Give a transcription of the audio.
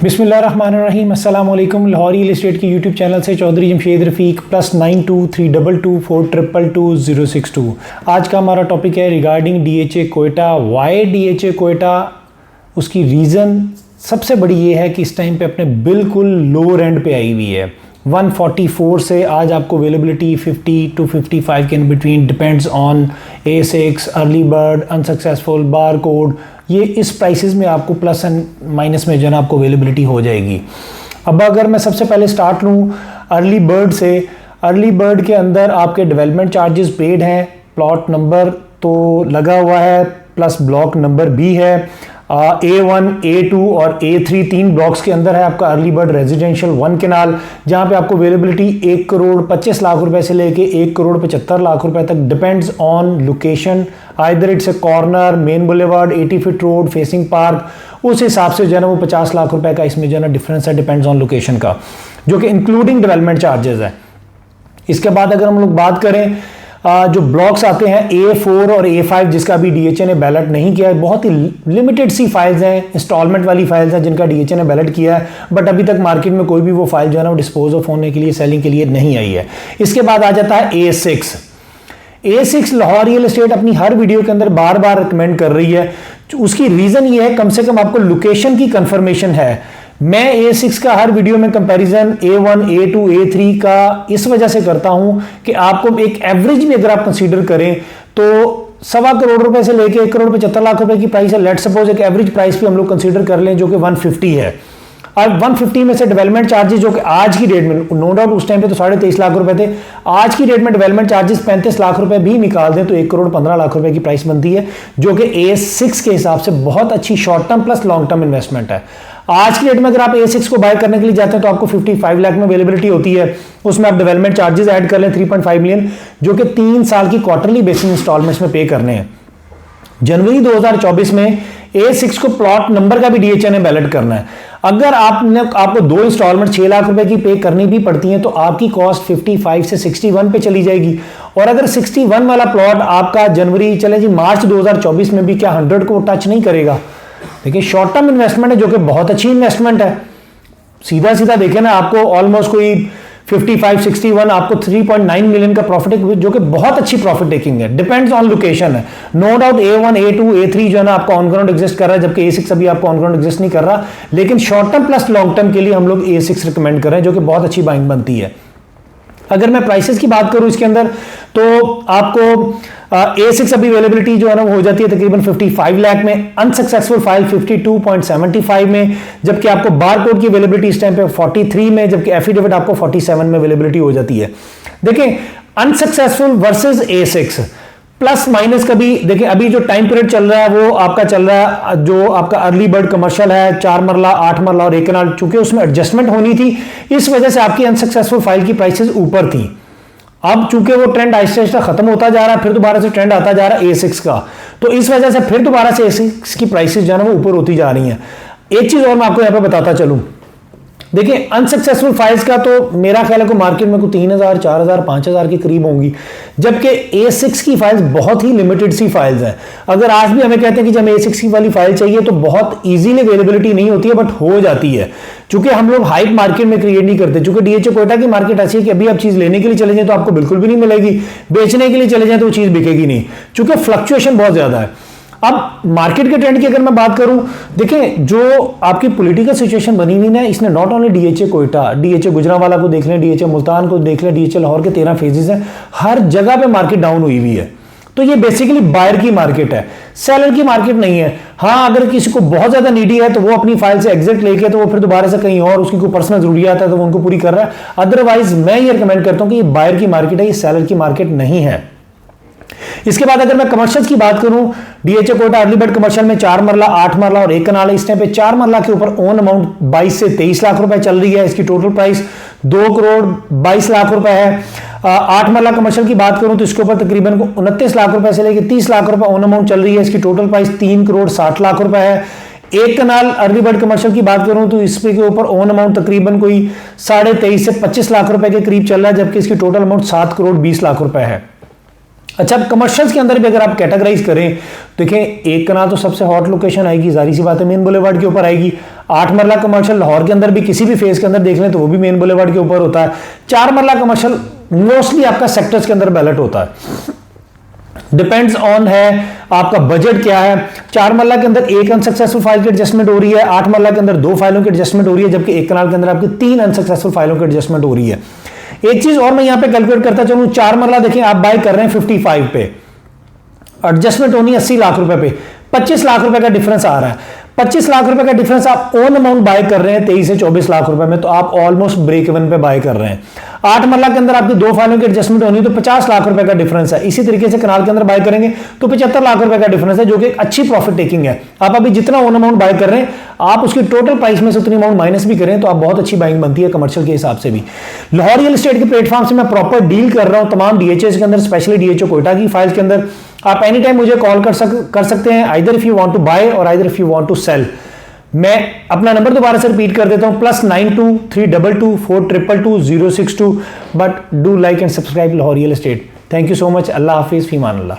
बिस्मिल्लाहिर्रहमानिर्रहीम अस्सलाम वालेकुम। लाहौर रियल एस्टेट की यूट्यूब चैनल से चौधरी जमशेद रफ़ीक +923224224062। आज का हमारा टॉपिक है regarding DHA Quetta. Why DHA Quetta, उसकी रीज़न सबसे बड़ी ये है कि इस टाइम पे अपने बिल्कुल लोअर एंड पे आई हुई है। 144 से आज आपको अवेलेबिलिटी 50 to 55 के in between, depends on A6, early bird, unsuccessful, bar code. ये इस प्राइसेस में आपको प्लस एंड माइनस में जो है ना आपको अवेलेबिलिटी हो जाएगी। अब अगर मैं सबसे पहले स्टार्ट लूँ अर्ली बर्ड से, अर्ली बर्ड के अंदर आपके डेवलपमेंट चार्जेस पेड हैं, प्लॉट नंबर तो लगा हुआ है, प्लस ब्लॉक नंबर भी है। A1, A2 और A3 तीन ब्लॉक्स के अंदर है आपका अर्ली बर्ड रेजिडेंशियल 1 केनाल, जहां पे आपको अवेलेबिलिटी 1 करोड़ 25 लाख रुपए से लेके 1 करोड़ 75 लाख रुपए तक, depends on location. Either it's a corner, main boulevard, 80 feet road, facing park, उस हिसाब से जो है ना वो 50 लाख रुपए का इसमें जो है ना डिफरेंस है, डिपेंड्स ऑन लोकेशन का, जो कि इंक्लूडिंग डेवलपमेंट चार्जेस है। इसके बाद अगर हम लोग बात करें जो ब्लॉक्स आते हैं A4 और A5, जिसका अभी DHA ने बैलेट नहीं किया है, बहुत ही लिमिटेड सी फाइल्स हैं, इंस्टॉलमेंट वाली फाइल्स हैं जिनका DHA ने बैलेट किया है, बट अभी तक मार्केट में कोई भी वो फाइल जो है ना वो डिस्पोज ऑफ होने के लिए, सेलिंग के लिए नहीं आई है। इसके बाद आ जाता है A6। A6 Lahore real estate अपनी हर वीडियो के अंदर बार बार रिकमेंड कर रही है। उसकी रीजन ये है, कम से कम आपको लोकेशन की कंफर्मेशन है। मैं A6 का हर वीडियो में कंपैरिजन A1, A2, A3 का इस वजह से करता हूं कि आपको एक एवरेज में अगर आप कंसीडर करें तो 1.25 करोड़ रुपए से लेके 1 करोड़ 75 लाख रुपए की प्राइस है। लेट सपोज एक एवरेज प्राइस भी हम लोग कंसीडर कर लें जो कि 150 है। अब 150 में से डेवलपमेंट चार्जेस जो कि आज की डेट में, नो डाउट उस टाइम पे तो 23.5 लाख रुपए थे, आज की डेट में डेवलपमेंट चार्जेस 35 लाख रुपए भी निकाल दें तो 1 करोड़ 15 लाख रुपए की प्राइस बनती है, जो कि A6 के हिसाब से बहुत अच्छी short term plus long term investment है। आज की डेट में अगर आप A6 को बाय करने के लिए जाते हैं तो आपको 55 लाख में अवेलेबिलिटी होती है। उसमें आप डेवलपमेंट चार्जेस ऐड कर लें 3.5 मिलियन, जो कि 3 साल की क्वार्टरली बेसिस इंस्टॉलमेंट्स में पे करने हैं। जनवरी 2024 में A6 को प्लॉट नंबर का भी DHA ने बैलेट करना है। अगर आपको 2 इंस्टॉलमेंट 6 लाख रुपए की पे करनी भी पड़ती हैं तो आपकी कॉस्ट 55 से 61 पे चली जाएगी। और अगर 61 वाला प्लॉट आपका जनवरी चले जी मार्च 2024 में भी क्या 100 को टच नहीं करेगा। देखिए शॉर्ट टर्म इन्वेस्टमेंट है जो कि बहुत अच्छी इन्वेस्टमेंट है। सीधा सीधा देखें ना, आपको ऑलमोस्ट कोई 55-61 आपको 3.9 मिलियन का प्रॉफिट है, जो कि बहुत अच्छी प्रॉफिट टेकिंग है। डिपेंड्स ऑन लोकेशन है, no doubt. A1, A2, A3 जो है ना आपका ऑन ग्राउंड एग्जिस्ट कर रहा है, जबकि A6 अभी आपको ऑन ग्राउंड एग्जिस्ट नहीं कर रहा। लेकिन short term plus long term के लिए हम लोग A6 रिकमेंड कर रहे हैं, जो कि बहुत अच्छी बाइंग बनती है। अगर मैं प्राइसेस की बात करूं इसके अंदर तो आपको A6 अभी अवेलेबिलिटी जो है ना वो हो जाती है तकरीबन 55 लाख में, अनसक्सेसफुल फाइल 52.75 में, जबकि आपको बार कोड की अवेलेबिलिटी इस टाइम पे 43 में, जबकि एफिडेविट आपको 47 में अवेलेबिलिटी हो जाती है। देखें unsuccessful versus A6 plus minus का भी देखें, अभी जो टाइम पीरियड चल रहा है वो आपका चल रहा है, जो आपका अर्ली बर्ड कमर्शियल है 4 मरला, 8 मरला और 1 कनाल, चूंकि उसमें एडजस्टमेंट होनी थी, इस वजह से आपकी अनसक्सेसफुल फाइल की प्राइसेस ऊपर थी। अब चूंकि वो ट्रेंड आहिस्ता आहिस्ता खत्म होता जा रहा है, फिर दोबारा से ट्रेंड आता जा रहा है A6 का, तो इस वजह से फिर दोबारा से A6 की प्राइसेस जो है ना वो ऊपर होती जा रही हैं। एक चीज और मैं आपको यहाँ पे बताता चलूं, देखिए अनसक्सेसफुल फाइल्स का तो मेरा ख्याल है कि मार्केट में कोई 3000, 4000, 5000 के करीब होंगी, जबकि A6 की फाइल्स बहुत ही लिमिटेड सी फाइल्स हैं। अगर आज भी हमें कहते हैं कि जब A6 की वाली फाइल चाहिए तो बहुत इजीली अवेलेबिलिटी नहीं होती है, बट हो जाती है, चूंकि हम लोग हाइप मार्केट में क्रिएट नहीं करते। चूंकि DHA कोयटा की मार्केट ऐसी है कि अभी आप चीज लेने के लिए चले जाए तो आपको बिल्कुल भी नहीं मिलेगी, बेचने के लिए चले जाए तो वो चीज बिकेगी नहीं, चूंकि फ्लक्चुएशन बहुत ज्यादा है। अब मार्केट के ट्रेंड की अगर मैं बात करूं, देखें जो आपकी पॉलिटिकल सिचुएशन बनी हुई ना, इसने not only DHA Quetta, DHA Gujranwala को देख लें, DHA मुल्तान को देख लें, DHA लाहौर के 13 फेजेस हैं, हर जगह पे मार्केट डाउन हुई हुई है। तो ये बेसिकली बायर की मार्केट है, सेलर की मार्केट नहीं है। हाँ, अगर किसी को बहुत ज्यादा नीडी है तो वो अपनी फाइल से एग्जिट लेके तो वो फिर दोबारा से कहीं और उसकी कोई पर्सनल जरूरियात है तो वो उनको पूरी कर रहा है। अदरवाइज मैं ये रिकमेंड करता हूं कि ये बायर की मार्केट है, ये सेलर की मार्केट नहीं है। इसके बाद अगर मैं कमर्शियल की बात करूं, DHA Quetta early bird commercial में 4 मरला, 8 मरला और 1 कनाल है। इस टाइम पे 4 मरला के ऊपर ओन अमाउंट 22 से 23 लाख रुपए चल रही है। इसकी टोटल प्राइस 2 करोड़ 22 लाख रुपए है। 8 मरला कमर्शियल की बात करूं तो इसके ऊपर तकरीबन 29 लाख रुपए से लेकर 30 लाख रुपए ओन अमाउंट चल रही है। इसकी टोटल प्राइस 3 करोड़ 60 लाख रुपए है। 1 कनाल अर्ली बर्ड कमर्शियल की बात करूं तो इस पे के ऊपर ओन अमाउंट तकरीबन कोई 23.5 से 25 लाख रुपए के करीब चल रहा है, जबकि इसकी टोटल अमाउंट 7 करोड़ 20 लाख रुपए है। अच्छा, अब कमर्शियल्स के अंदर भी अगर आप कैटेगराइज करें, देखिए 1 कनाल तो सबसे हॉट लोकेशन आएगी, जारी सी बात है, मेन बुलेवार्ड के ऊपर आएगी। 8 मरला कमर्शियल लाहौर के अंदर भी किसी भी फेज के अंदर देख लें तो वो भी मेन बुलेवार्ड के ऊपर होता है। 4 मरला कमर्शियल मोस्टली आपका सेक्टर्स के अंदर बैलेट होता है, डिपेंड्स ऑन है आपका बजट क्या है। 4 मरला के अंदर एक अनसक्सेसफुल फाइल की एडजस्टमेंट हो रही है, 8 मरला के अंदर 2 फाइलों की एडजस्टमेंट हो रही है, जबकि 1 कनाल के अंदर आपकी 3 अनसक्सेसफुल फाइलों की एडजस्टमेंट हो रही है। एक चीज और मैं यहां पे कैलकुलेट करता चलूं, 4 मरला देखिए आप बाय कर रहे हैं 55 पे, एडजस्टमेंट होनी है 80 लाख रुपए पे, 25 लाख रुपए का डिफरेंस आ रहा है। 25 लाख रुपए का डिफरेंस आप ओन अमाउंट बाय कर रहे हैं 23 से 24 लाख रुपए में, तो आप ऑलमोस्ट ब्रेक इवन पे बाय कर रहे हैं। 8 मरला के अंदर आपकी 2 फाइलों की एडजस्टमेंट होनी है तो 50 लाख रुपए का डिफरेंस है। इसी तरीके से कनाल के अंदर बाय करेंगे तो 75 लाख रुपए का डिफरेंस है, जो कि एक अच्छी प्रॉफिट टेकिंग है। आप अभी जितना ओन अमाउंट बाय कर रहे हैं आप उसकी टोटल प्राइस में से उतनी अमाउंट माइनस भी करें तो आप बहुत अच्छी बाइंग बनती है कमर्शियल के हिसाब से भी। लाहौर रियल एस्टेट के प्लेटफॉर्म से मैं प्रॉपर डील कर रहा हूं तमाम डीएचएस के अंदर, स्पेशली डीएचओ कोयटा की फाइल्स के अंदर। आप एनी टाइम मुझे कॉल कर सकते हैं, either if you want to buy or either if you want to sell. मैं अपना नंबर दोबारा से रिपीट कर देता हूं, +92 322 422 062। But do like and subscribe Lahore real estate. Thank you so much. अल्लाह हाफिज, फीमान अल्लाह।